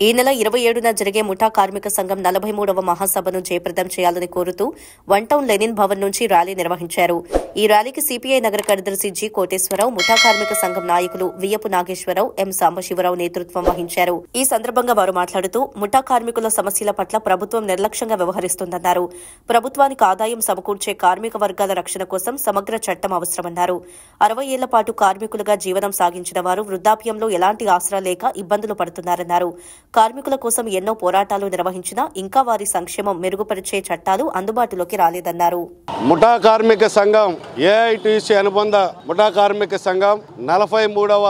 ఈ నెల 27న జరిగే ముఠా కార్మిక సంఘం 43వ మహాసభను జయప్రదం చేయాలని కోరుతూ వన్ టౌన్ లెనిన్ భవన్ నుంచి ర్యాలీ నిర్వహించారు. ఈ ర్యాలీకి సిపిఐ నగర కార్యదర్శి జి కోటేశ్వరరావు, ముఠా కార్మిక సంఘం నాయకులు వియ్యపు నాగేశ్వరరావు, ఎం సాంబశివరావు నేతృత్వం వహించారు. ఈ సందర్భంగా వారు మాట్లాడుతూ ముఠా కార్మికుల సమస్యల పట్ల ప్రభుత్వం నిర్లక్ష్యంగా వ్యవహరిస్తోందన్నారు. ప్రభుత్వానికి ఆదాయం సమకూర్చే కార్మిక వర్గాల రక్షణ కోసం సమగ్ర చట్టం అవసరమన్నారు. 60 ఏళ్ల పాటు కార్మికులుగా జీవనం సాగించిన వారు వృద్ధాప్యంలో ఎలాంటి ఆసరా లేక ఇబ్బందులు పడుతున్నారన్నారు. కార్మికుల కోసం ఎన్నో పోరాటాలు నిర్వహించినా ఇంకా వారి సంక్షేమం మెరుగుపరిచే చట్టాలు అందుబాటులోకి రాలేదన్నారు. ముఠా కార్మిక సంఘం ఏఐటీసీ అనుబంధ ముఠా కార్మిక సంఘం 43వ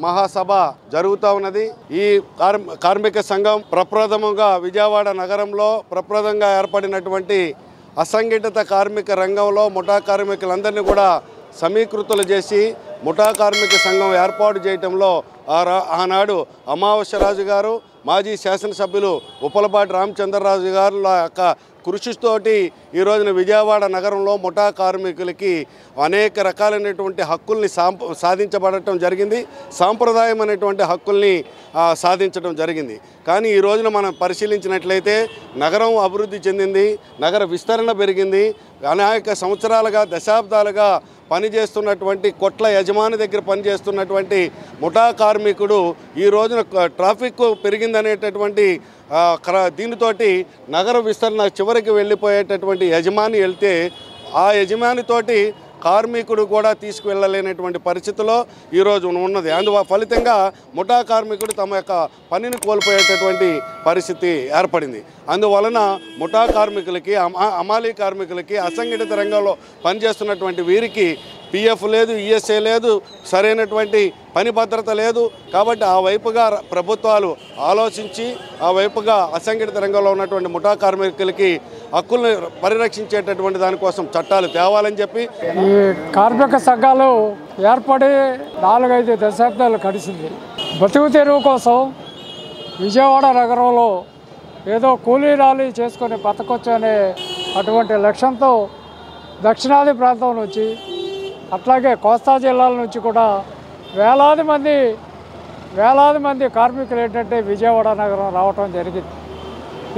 మహాసభ జరుగుతూ ఉన్నది. ఈ కార్మిక సంఘం ప్రప్రథమంగా విజయవాడ నగరంలో ప్రప్రథంగా ఏర్పడినటువంటి అసంఘటిత కార్మిక రంగంలో ముఠా కార్మికులందరినీ కూడా సమీకృతులు చేసి ముఠా కార్మిక సంఘం ఏర్పాటు చేయడంలో ఆనాడు అమావాస్యరాజు గారు, మాజీ శాసనసభ్యులు ఉప్పలపాటి రామచంద్రరాజు గారుల యొక్క కృషితోటి ఈ రోజున విజయవాడ నగరంలో ముఠా కార్మికులకి అనేక రకాలైనటువంటి హక్కుల్ని సాధించబడటం జరిగింది. సాంప్రదాయం అనేటువంటి హక్కుల్ని సాధించడం జరిగింది. కానీ ఈ రోజున మనం పరిశీలించినట్లయితే నగరం అభివృద్ధి చెందింది, నగర విస్తరణ పెరిగింది. అనేక సంవత్సరాలుగా దశాబ్దాలుగా పనిచేస్తున్నటువంటి కొట్ల యజమాని దగ్గర పనిచేస్తున్నటువంటి ముఠా కార్మికుడు ఈ రోజున ట్రాఫిక్ పెరిగిందనేటటువంటి దీనితోటి నగర విస్తరణ చివరికి వెళ్ళిపోయేటటువంటి యజమాని వెళ్తే ఆ యజమానితోటి కార్మికుడు కూడా తీసుకువెళ్ళలేనటువంటి పరిస్థితిలో ఈరోజు ఉన్నది. ఫలితంగా ముఠా కార్మికుడు తమ యొక్క పనిని కోల్పోయేటటువంటి పరిస్థితి ఏర్పడింది. అందువలన ముఠా కార్మికులకి, అమాలీ కార్మికులకి, అసంఘటిత రంగంలో పనిచేస్తున్నటువంటి వీరికి పిఎఫ్ లేదు, ఈఎస్ఏ లేదు, సరైనటువంటి పని భద్రత లేదు. కాబట్టి ఆ వైపుగా ప్రభుత్వాలు ఆలోచించి ఆ వైపుగా అసంఘటిత రంగంలో ఉన్నటువంటి ముఠా కార్మికులకి హక్కుల్ని పరిరక్షించేటటువంటి దానికోసం చట్టాలు తేవాలని చెప్పి ఈ కార్మిక సంఘాలు ఏర్పడి 4-5 దశాబ్దాలు గడిచింది. బతుకు తెరువు కోసం విజయవాడ నగరంలో ఏదో కూలీ ర్యాలీ చేసుకొని బతకొచ్చు అనే అటువంటి లక్ష్యంతో దక్షిణాది ప్రాంతం నుంచి అట్లాగే కోస్తా జిల్లాల నుంచి కూడా వేలాది మంది కార్మికులు ఏంటంటే విజయవాడ నగరం రావటం జరిగింది.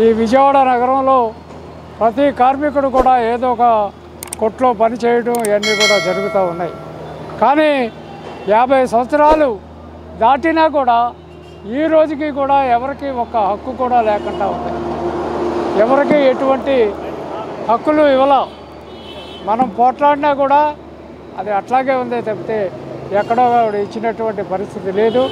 ఈ విజయవాడ నగరంలో ప్రతి కార్మికుడు కూడా ఏదో ఒక కొట్లో పని చేయడం ఇవన్నీ కూడా జరుగుతూ ఉన్నాయి. కానీ 50 సంవత్సరాలు దాటినా కూడా ఈ రోజుకి కూడా ఎవరికి ఒక హక్కు కూడా లేకుండా ఉంది. ఎవరికి ఎటువంటి హక్కులు ఇవ్వాల. మనం పోట్లాడినా కూడా అది అట్లాగే ఉందే తప్పితే ఎక్కడో ఇచ్చినటువంటి పరిస్థితి లేదు.